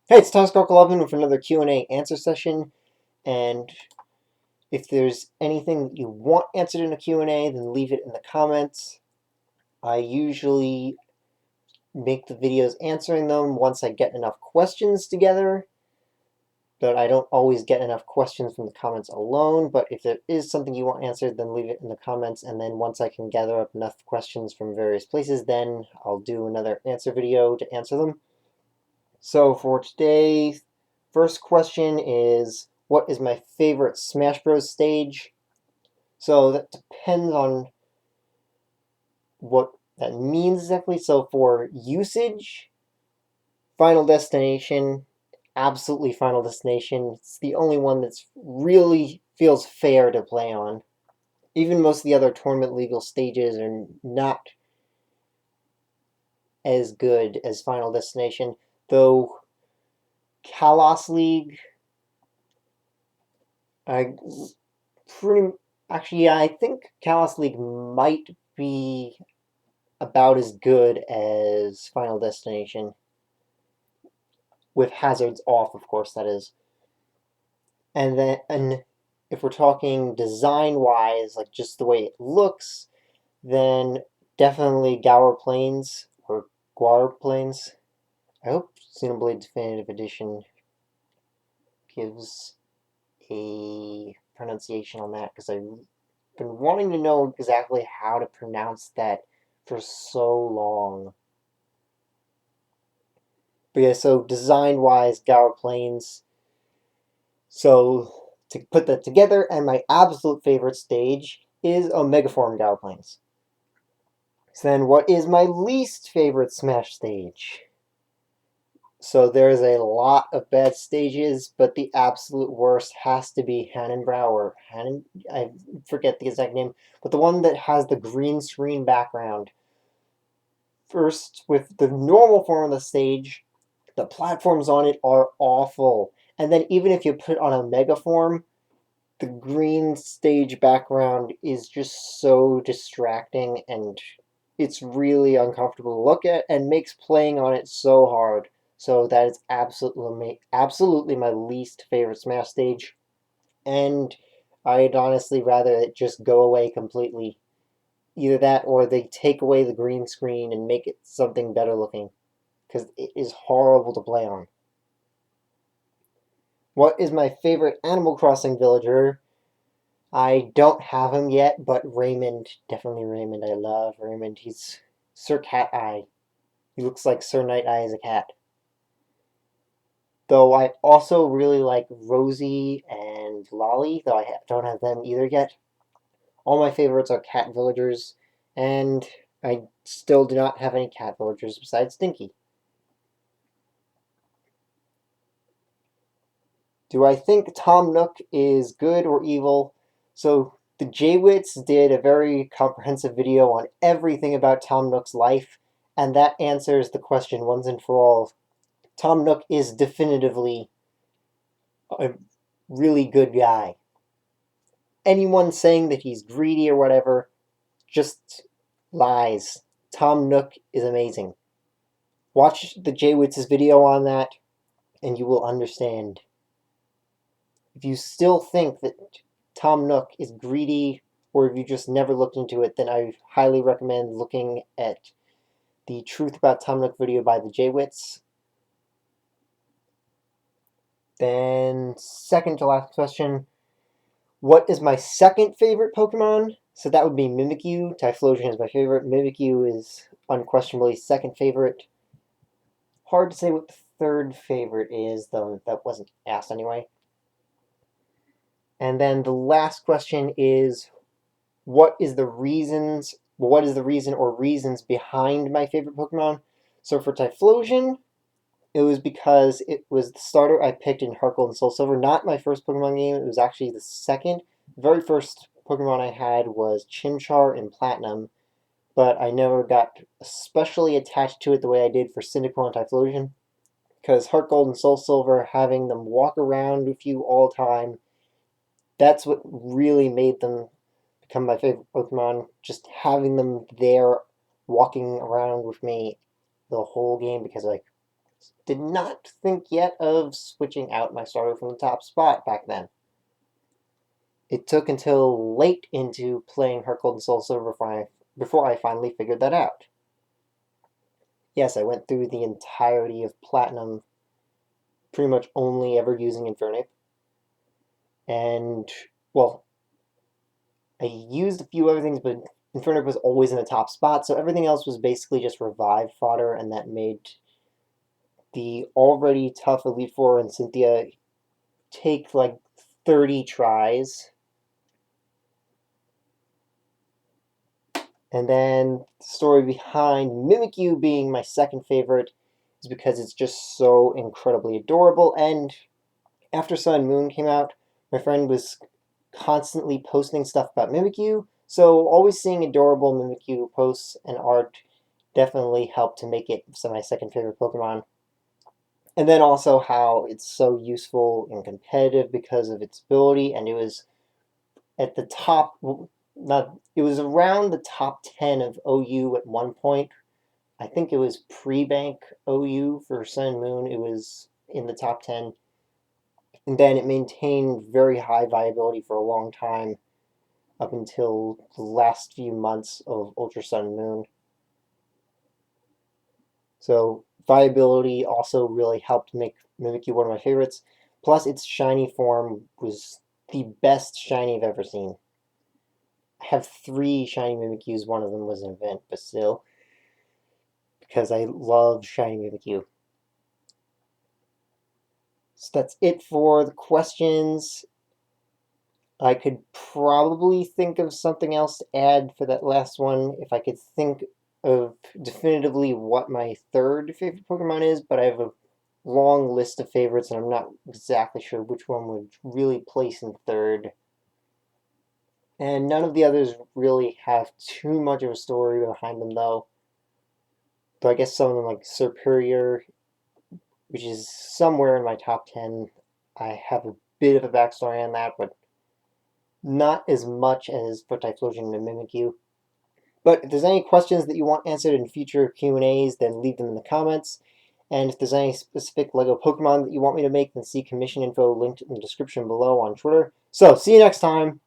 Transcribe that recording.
Hey, it's TomSpark11 with another Q&A answer session, and if there's anything that you want answered in a Q&A, then leave it in the comments. I usually make the videos answering them once I get enough questions together, but I don't always get enough questions from the comments alone. But if there is something you want answered, then leave it in the comments, and then once I can gather up enough questions from various places, then I'll do another answer video to answer them. So for today, first question is, what is my favorite Smash Bros. Stage? So that depends on what that means exactly. So for usage, Final Destination, absolutely Final Destination. It's the only one that's really feels fair to play on. Even most of the other tournament legal stages are not as good as Final Destination, though Kalos League, I pretty actually, yeah, I think Kalos League might be about as good as Final Destination, with hazards off, of course, that is. And if we're talking design-wise, like just the way it looks, then definitely Gower Plains, or Guar Plains. I hope Xenoblade Definitive Edition gives a pronunciation on that, because I've been wanting to know exactly how to pronounce that for so long. But yeah, so design-wise, Gower Plains. So to put that together, and my absolute favorite stage is Omega Form Gower Plains. So then what is my least favorite Smash stage? So there's a lot of bad stages, but the absolute worst has to be Hannenbrow, or Hannen, I forget the exact name, but the one that has the green screen background. First, with the normal form of the stage, the platforms on it are awful. And then even if you put it on a mega form, the green stage background is just so distracting, and it's really uncomfortable to look at and makes playing on it so hard. So that is absolutely my least favorite Smash stage, and I'd honestly rather it just go away completely. Either that or they take away the green screen and make it something better looking, because it is horrible to play on. What is my favorite Animal Crossing villager? I don't have him yet, but Raymond, definitely Raymond. I love Raymond. He's Sir Cat Eye. He looks like Sir Night Eye as a cat. Though I also really like Rosie and Lolly, though I don't have them either yet. All my favorites are cat villagers, and I still do not have any cat villagers besides Stinky. Do I think Tom Nook is good or evil? So the Jaywits did a very comprehensive video on everything about Tom Nook's life, and that answers the question once and for all. Tom Nook is definitively a really good guy. Anyone saying that he's greedy or whatever just lies. Tom Nook is amazing. Watch the Jaywits' video on that, and you will understand. If you still think that Tom Nook is greedy, or if you just never looked into it, then I highly recommend looking at the Truth About Tom Nook video by the Jaywits. Then, second to last question, what is my second favorite Pokemon? So that would be Mimikyu. Typhlosion is my favorite. Mimikyu is unquestionably second favorite. Hard to say what the third favorite is, though that wasn't asked anyway. And then the last question is, what is the reason or reasons behind my favorite Pokemon? So for Typhlosion, it was because it was the starter I picked in Heart Gold and Soul Silver. Not my first Pokemon game, it was actually the second. The very first Pokemon I had was Chimchar in Platinum, but I never got especially attached to it the way I did for Cyndaquil and Typhlosion, because Heart Gold and Soul Silver, having them walk around with you all the time, that's what really made them become my favorite Pokemon. Just having them there walking around with me the whole game, because like Did not think yet of switching out my starter from the top spot back then. It took until late into playing Heart Gold and Soul Silver before I finally figured that out. Yes, I went through the entirety of Platinum pretty much only ever using Infernape. And, well, I used a few other things, but Infernape was always in the top spot, so everything else was basically just revive fodder, and that made the already tough Elite Four and Cynthia take like 30 tries. And then the story behind Mimikyu being my second favorite is because it's just so incredibly adorable. And after Sun and Moon came out, my friend was constantly posting stuff about Mimikyu, so always seeing adorable Mimikyu posts and art definitely helped to make it my second favorite Pokemon. And then also how it's so useful and competitive because of its ability, and it was at the top, it was around the top 10 of OU at one point. I think it was pre-bank OU for Sun and Moon. It was in the top 10. And then it maintained very high viability for a long time up until the last few months of Ultra Sun and Moon. So viability also really helped make Mimikyu one of my favorites. Plus, its shiny form was the best shiny I've ever seen. I have 3 shiny Mimikyus. One of them was an event, but still, because I love shiny Mimikyu. So that's it for the questions. I could probably think of something else to add for that last one if I could think of definitively what my third favorite Pokemon is, but I have a long list of favorites and I'm not exactly sure which one would really place in third. And none of the others really have too much of a story behind them, though. Though I guess some of them, like Serperior, which is somewhere in my top 10, I have a bit of a backstory on that, but not as much as for Typhlosion and Mimikyu. But if there's any questions that you want answered in future Q&As, then leave them in the comments. And if there's any specific LEGO Pokemon that you want me to make, then see commission info linked in the description below on Twitter. So, see you next time!